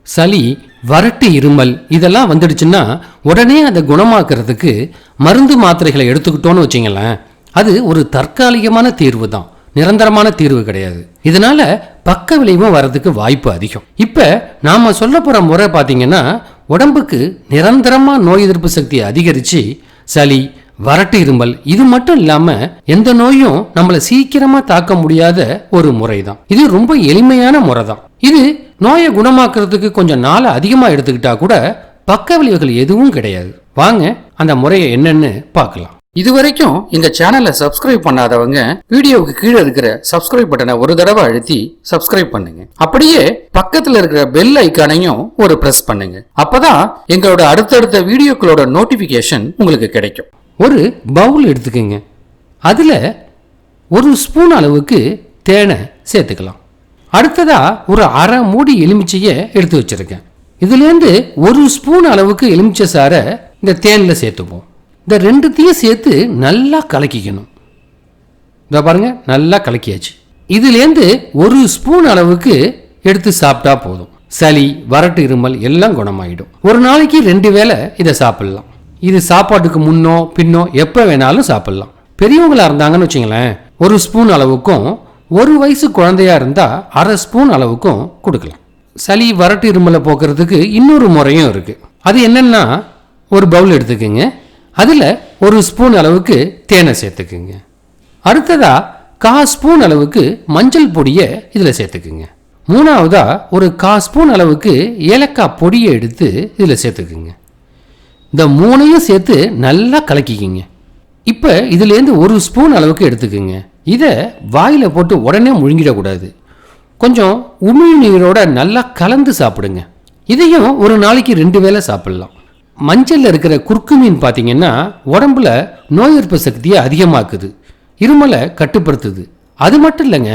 சளி, வறட்டு, இருமல் இதெல்லாம் வந்துடுச்சுன்னா உடனே அதை குணமாக்குறதுக்கு மருந்து மாத்திரைகளை எடுத்துக்கிட்டோன்னு வச்சிங்களேன், அது ஒரு தற்காலிகமான தீர்வு தான், நிரந்தரமான தீர்வு கிடையாது. இதனால பக்க விளைவும் வர்றதுக்கு வாய்ப்பு அதிகம். இப்ப நாம சொல்ல போற முறை பாத்தீங்கன்னா, உடம்புக்கு நிரந்தரமா நோய் எதிர்ப்பு சக்தியை அதிகரிச்சு சளி, வறட்டு, இருமல் இது மட்டும் இல்லாம எந்த நோயும் நம்மள சீக்கிரமா தாக்க முடியாத ஒரு முறை தான். இது ரொம்ப எளிமையான முறை தான். இது நோயை குணமாக்குறதுக்கு கொஞ்சம் நாள் அதிகமா எடுத்துக்கிட்டா கூட பக்க விளைவுகள் எதுவும் கிடையாது. வாங்க அந்த முறையை என்னன்னு பார்க்கலாம். இதுவரைக்கும் இந்த சேனலை சப்ஸ்கிரைப் பண்ணாதவங்க வீடியோவுக்கு கீழே இருக்கிற சப்ஸ்கிரைப் பட்டனை ஒரு தடவை அழுத்தி சப்ஸ்கிரைப் பண்ணுங்க. அப்படியே பக்கத்துல இருக்கிற பெல் ஐக்கானையும் ஒரு பிரஸ் பண்ணுங்க. அப்பதான் எங்களோட அடுத்தடுத்த வீடியோக்களோட நோட்டிபிகேஷன் உங்களுக்கு கிடைக்கும். ஒரு பவுல் எடுத்துக்கங்க. அதுல ஒரு ஸ்பூன் அளவுக்கு தேனை சேர்த்துக்கலாம். அடுத்ததா ஒரு அரை மூடி எலுமிச்சையை எடுத்து வச்சிருக்கேன். இதுலேருந்து ஒரு ஸ்பூன் அளவுக்கு எலுமிச்சை சாறை இந்த தேனில் சேர்த்துப்போம். இந்த ரெண்டுத்தையும் சேர்த்து நல்லா கலக்கிக்கணும். இதை பாருங்க, நல்லா கலக்கியாச்சு. இதுலேருந்து ஒரு ஸ்பூன் அளவுக்கு எடுத்து சாப்பிட்டா போதும். சளி, வறட்டு, இருமல் எல்லாம் குணமாயிடும். ஒரு நாளைக்கு 2 வேளை இதை சாப்பிடலாம். இது சாப்பாட்டுக்கு முன்னோ பின்னோ எப்போ வேணாலும் சாப்பிடலாம். பெரியவங்களா இருந்தாங்கன்னு வச்சுங்களேன், ஒரு ஸ்பூன் அளவுக்கும், 1 வயசு குழந்தையா இருந்தா அரை ஸ்பூன் அளவுக்கும் கொடுக்கலாம். சளி, வறட்டு, இருமலை போக்குறதுக்கு இன்னொரு முறையும் இருக்கு. அது என்னன்னா, ஒரு பவுல் எடுத்துக்கோங்க. அதுல 1 ஸ்பூன் அளவுக்கு தேனை சேர்த்துக்குங்க. அடுத்ததா 1/4 ஸ்பூன் அளவுக்கு மஞ்சள் பொடியை இதுல சேர்த்துக்குங்க. மூணாவதா ஒரு 1/4 ஸ்பூன் அளவுக்கு ஏலக்காய் பொடியை எடுத்து இதுல சேர்த்துக்குங்க. இந்த 3ஐயும் சேர்த்து நல்லா கலக்கிக்கிங்க. இப்ப இதுலேருந்து 1 ஸ்பூன் அளவுக்கு எடுத்துக்குங்க. இதை வாயில போட்டு உடனே முழுங்கிடக்கூடாது. கொஞ்சம் உமிழ்நீரோட நல்லா கலந்து சாப்பிடுங்க. இதையும் ஒரு நாளைக்கு 2 வேளை சாப்பிடலாம். மஞ்சள்ல இருக்கிற குர்குமின் பார்த்தீங்கன்னா உடம்புல நோய் எதிர்ப்பு சக்தியை அதிகமாக்குது, இருமலை கட்டுப்படுத்துது. அது மட்டும் இல்லைங்க,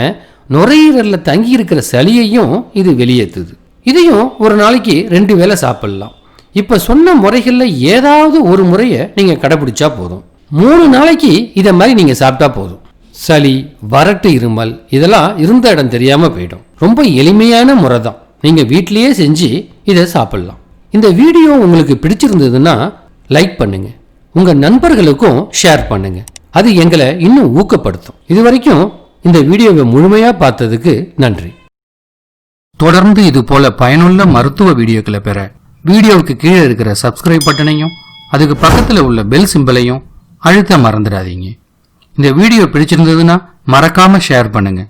நுரையீரல்ல தங்கி இருக்கிற சளியையும் இது வெளியேற்றுது. இதையும் ஒரு நாளைக்கு 2 வேளை சாப்பிடலாம். இப்ப சொன்ன முறைகள்ல ஏதாவது ஒரு முறையை நீங்க கடைபிடிச்சா போதும். 3 நாளைக்கு இதை மாதிரி நீங்க சாப்பிட்டா போதும். சளி, வறட்டு, இருமல் இதெல்லாம் இருந்த இடம் தெரியாம போயிடும். ரொம்ப எளிமையான முறை தான். நீங்க வீட்டிலேயே செஞ்சு இதை சாப்பிடலாம். இந்த வீடியோ உங்களுக்கு பிடிச்சிருந்ததுன்னா லைக் பண்ணுங்க, உங்க நண்பர்களுக்கும் ஷேர் பண்ணுங்க. அது எங்களை இன்னும் ஊக்கப்படுத்தும். இதுவரைக்கும் இந்த வீடியோவை முழுமையா பார்த்ததுக்கு நன்றி. தொடர்ந்து இது போல பயனுள்ள மருத்துவ வீடியோக்களை பெற வீடியோவுக்கு கீழே இருக்கிற சப்ஸ்கிரைப் பட்டனையும் அதுக்கு பக்கத்தில் உள்ள பெல் சிம்பலையும் அழுத்த மறந்துடாதீங்க. இந்த வீடியோ பிடிச்சிருந்ததுன்னா மறக்காம ஷேர் பண்ணுங்க.